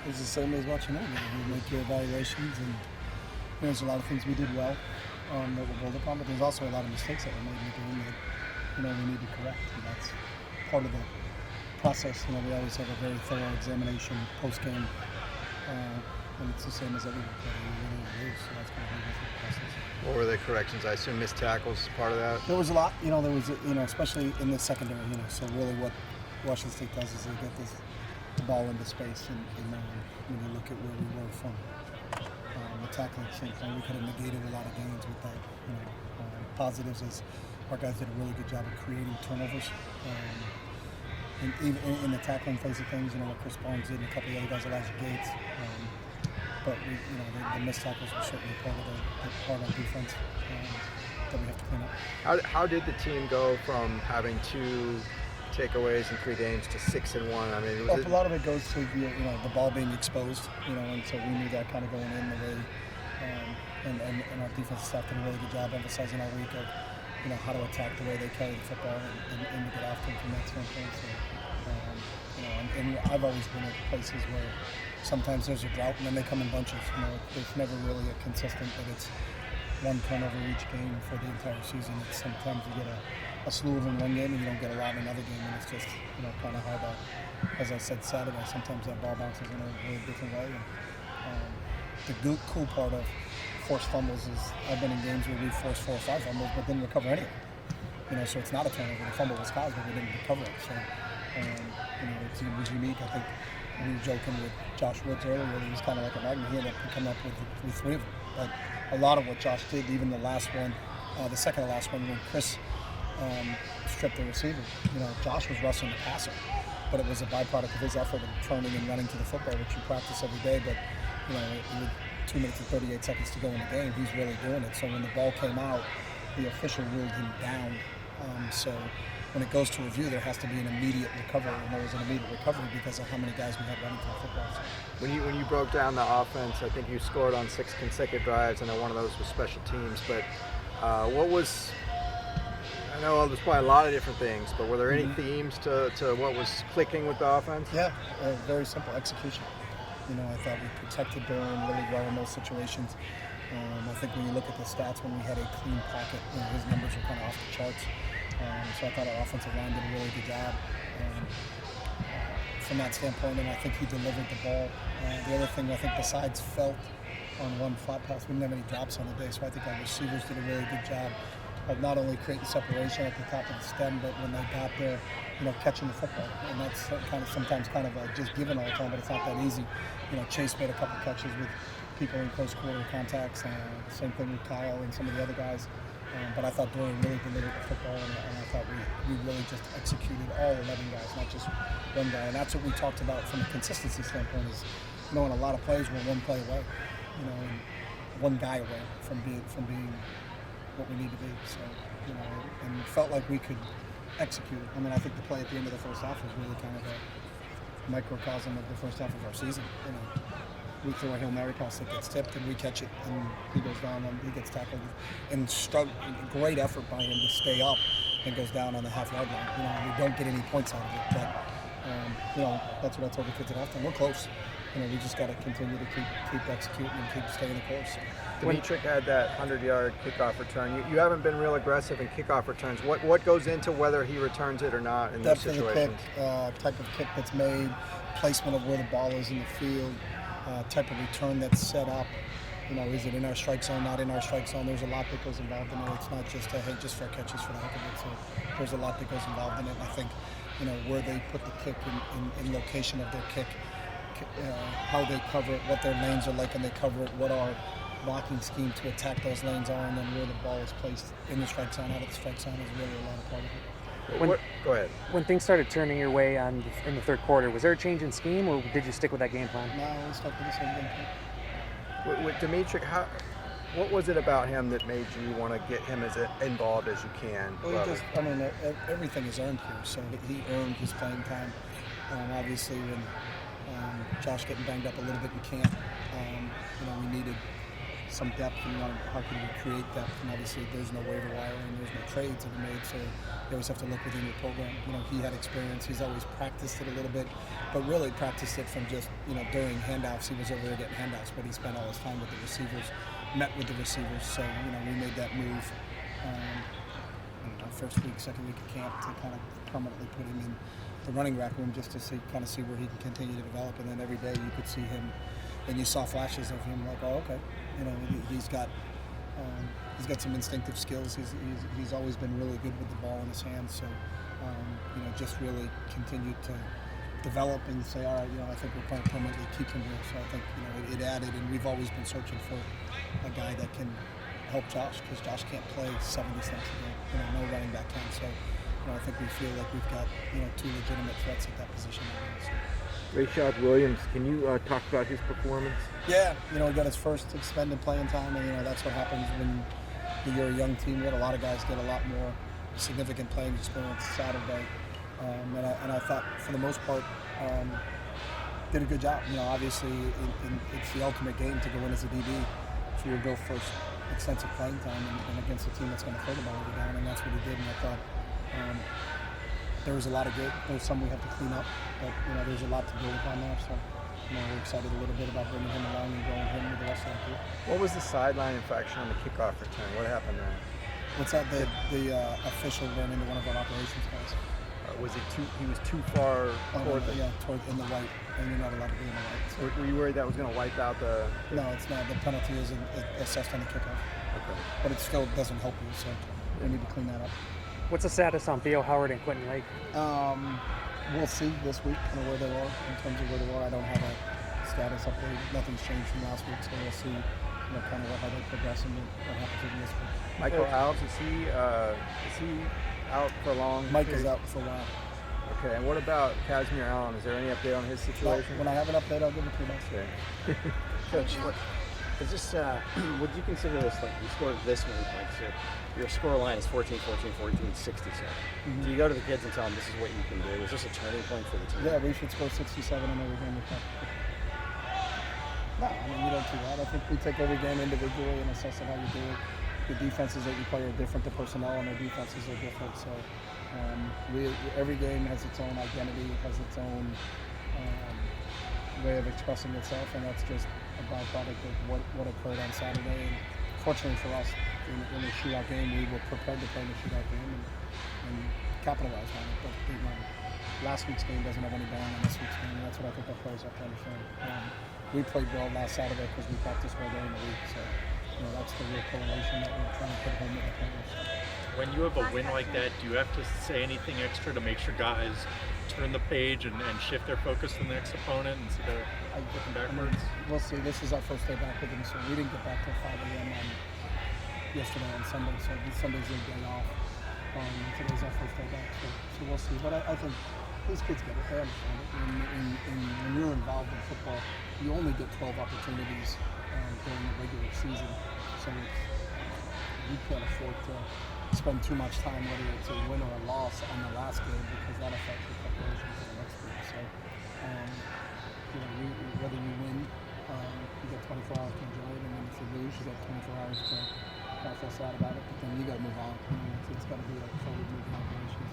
It's the same as watching it. You make your evaluations, and there's a lot of things we did well that we'll build upon, but there's also a lot of mistakes that we made in the game that we need to correct, and that's part of the process. We always have a very thorough examination post-game, and it's the same as every week. We really lose, so that's going to be the process. What were the corrections? I assume missed tackles part of that? There was a lot, there was, especially in the secondary, so really what Washington State does is they get the ball into space, and when you look at where we were from the tackling standpoint, we could have negated a lot of gains with that. Positives is our guys did a really good job of creating turnovers. And even in the tackling phase of things, what Chris Barnes did and a couple of the other guys, Elijah Gates. But the missed tackles were certainly part of our defense that we have to clean up. How did the team go from having 2 takeaways in 3 games to 6 and 1? I mean, a lot of it goes to the ball being exposed, and so we knew that kind of going in the way, and our defensive staff did a really good job emphasizing all week of how to attack the way they carry the football and to get after them from that standpoint. So, and I've always been at places where sometimes there's a drought and then they come in bunches. It's never really a consistent, but it's one turnover each game for the entire season. It's sometimes you get a slew of in one game and you don't get a lot in another game, and it's just kind of hard to, as I said Saturday, sometimes that ball bounces in a really different way. And the cool part of forced fumbles is I've been in games where we forced 4 or 5 fumbles but didn't recover any of them. So it's not a turnover. The fumble was caused, but we didn't recover it. So it was unique. I think we were joking with Josh Woods earlier. He was kind of like a magnet. He ended up coming up with 3 of them. But a lot of what Josh did, even the last one, the second to last one, when Chris stripped the receiver, Josh was wrestling the passer, but it was a byproduct of his effort of turning and running to the football, which you practice every day. But with 2 minutes and 38 seconds to go in the game, he's really doing it. So when the ball came out, the official ruled him down. So when it goes to review, there has to be an immediate recovery, and there was an immediate recovery because of how many guys we had running to the football. So. When you broke down the offense, I think you scored on 6 consecutive drives. I know one of those was special teams, but I know there's probably a lot of different things, but were there any themes to what was clicking with the offense? Yeah, very simple execution. I thought we protected Durham really well in those situations. I think when you look at the stats, when we had a clean pocket, his numbers were kind of off the charts. So I thought our offensive line did a really good job from that standpoint, and I think he delivered the ball. The other thing, I think besides Felt on one flat pass, we didn't have any drops on the day, so I think our receivers did a really good job of not only creating separation at the top of the stem, but when they got there, catching the football. And that's sometimes just given all the time, but it's not that easy. Chase made a couple catches with people in close quarter contacts. Same thing with Kyle and some of the other guys. But I thought Dorian really delivered the football, and I thought we really just executed all 11 guys, not just one guy. And that's what we talked about from a consistency standpoint is, in a lot of plays we're one play away, and one guy away from being what we need to be. So, and it felt like we could execute. I think the play at the end of the first half was really kind of a microcosm of the first half of our season. We throw a Hail Mary pass that gets tipped, and we catch it, and he goes down, and he gets tackled. And great effort by him to stay up and goes down on the half-yard line. We don't get any points out of it, but, that's what I told the kids at halftime. We're close. We just got to continue to keep executing and keep staying the course. Dimitri had that 100-yard kickoff return. You haven't been real aggressive in kickoff returns. What goes into whether he returns it or not in those situations? Kick, type of kick that's made, placement of where the ball is in the field, type of return that's set up. Is it in our strike zone, not in our strike zone? There's a lot that goes involved in it. It's not just just for catches for the heck of it. So there's a lot that goes involved in it. And I think, where they put the kick in location of their kick, how they cover it, what their lanes are like, and they cover it, what our blocking scheme to attack those lanes are, and then where the ball is placed in the strike zone, out of the strike zone is really a lot of part of it. Go ahead. When things started turning your way in the third quarter, was there a change in scheme, or did you stick with that game plan? No, we stuck with the same game plan. With Dimitri, what was it about him that made you want to get him as involved as you can? Well, everything is earned here, so he earned his playing time. Obviously, when Josh getting banged up a little bit in camp, we needed some depth, and how can we create depth? And obviously, there's no waiver wire and there's no trades that are made, so you always have to look within your program. He had experience. He's always practiced it a little bit, but really practiced it from just during handoffs. He was over there getting handoffs, but he spent all his time with the receivers, met with the receivers. So we made that move. First week, second week of camp to kind of permanently put him in the running back room just to see where he can continue to develop. And then every day you could see him, and you saw flashes of him like, oh, okay, he's got some instinctive skills. He's always been really good with the ball in his hands. So just really continued to develop and say, all right, I think we're going to permanently keep him here. So I think it added, and we've always been searching for a guy that can help Josh, because Josh can't play 70 snaps a game. No running back can. So I think we feel like we've got two legitimate threats at that position. Rashad Williams, can you talk about his performance? Yeah, he got his first extended playing time, and that's what happens when you're a young team. We had a lot of guys get a lot more significant playing experience Saturday, and I thought for the most part did a good job. Obviously it's the ultimate game to go in as a DB for your go first extensive playing time and against a team that's going to throw the ball every down, and that's what he did. And I thought there was a lot of good. There's some we have to clean up, but there's a lot to build upon there. So we're excited a little bit about bringing him along and growing him with the rest of the group. What was the sideline infection on the kickoff return? What happened there? What's that? The official ran into one of our operations guys. He was too far toward in the white, and you're not allowed to be in the white. So. Were you worried that was going to wipe out the? No, it's not. The penalty is assessed on the kickoff. Okay. But it still doesn't help you, so we need to clean that up. What's the status on Theo Howard and Quentin Lake? We'll see this week kind of where they are in terms of where they are. I don't have a status update. Nothing's changed from last week, so we'll see kind of how they progress and what happens in this week. Michael Alves, is he out for long? Mike is out for a while. Okay, and what about Casimir Allen? Is there any update on his situation? When I have an update, I'll give it to you next. Okay. Coach, is this, would you consider this, like, you scored this week, like, so your score line is 14-14, 14-67. Do you go to the kids and tell them this is what you can do? Is this a turning point for the team? Yeah, we should score 67 in every game we play. No, you don't do that. I think we take every game individually and assess how you do it. The defenses that you play are different. The personnel and their defenses are different. So every game has its own identity, has its own way of expressing itself, and that's just a byproduct of what occurred on Saturday. And fortunately for us, in the shootout game, we were prepared to play in the shootout game and capitalize on it. But last week's game doesn't have any bearing on this week's game, and that's what I think our players have to understand. We played well last Saturday because we practiced well during the week. So that's the real correlation that we're trying to put home with the players. When you have a win like that, do you have to say anything extra to make sure guys turn the page and shift their focus to the next opponent instead of looking backwards? We'll see. This is our first day back with them, so we didn't get back till 5 a.m. Yesterday on Sunday, so Sunday's their day off. Today's our first day back, so we'll see. But I think these kids get it. They understand it. And when you're involved in football, you only get 12 opportunities during the regular season, so we can't afford to spend too much time, whether it's a win or a loss, on the last game, because that affects your preparation for the next week. So, whether you win, you get 24 hours to enjoy it, and then if you lose, you got 24 hours to process out about it. But then you got to move on. It's got to be like forward moving operations.